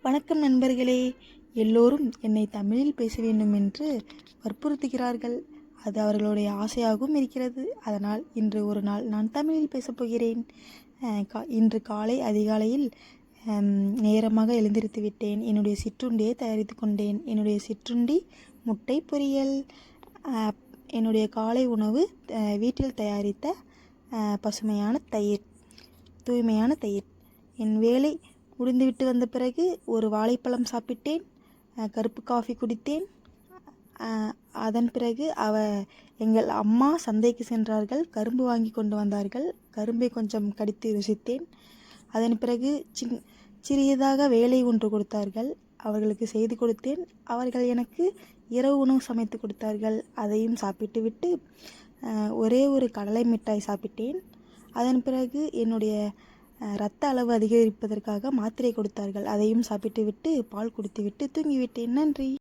வணக்கம் நண்பர்களே. எல்லோரும் என்னை தமிழில் பேச வேண்டும் என்று வற்புறுத்துகிறார்கள். அது அவர்களுடைய ஆசையாகவும் இருக்கிறது. அதனால் இன்று ஒரு நாள் நான் தமிழில் பேசப் போகிறேன். இன்று அதிகாலையில் நேரமாக எழுந்திருத்து விட்டேன். என்னுடைய சிற்றுண்டியை தயாரித்து கொண்டேன். என்னுடைய சிற்றுண்டி முட்டை பொரியல். என்னுடைய காலை உணவு வீட்டில் தயாரித்த பசுமையான தயிர், தூய்மையான தயிர். என் வேலை முடிந்துவிட்டு வந்த பிறகு ஒரு வாழைப்பழம் சாப்பிட்டேன். கருப்பு காஃபி குடித்தேன். அதன் பிறகு எங்கள் அம்மா சந்தைக்கு சென்றார்கள். கரும்பு வாங்கி கொண்டு வந்தார்கள். கரும்பை கொஞ்சம் கடித்து ருசித்தேன். அதன் பிறகு சிறியதாக வேலை ஒன்று கொடுத்தார்கள். அவர்களுக்கு செய்து கொடுத்தேன். அவர்கள் எனக்கு இரவு உணவு சமைத்து கொடுத்தார்கள். அதையும் சாப்பிட்டு விட்டு ஒரே ஒரு கடலை மிட்டாய் சாப்பிட்டேன். அதன் பிறகு என்னுடைய இரத்த அளவு அதிகரிப்பதற்காக மாத்திரை கொடுத்தார்கள். அதையும் சாப்பிட்டு விட்டு பால் குடித்து விட்டு தூங்கிவிட்டேன். நன்றி.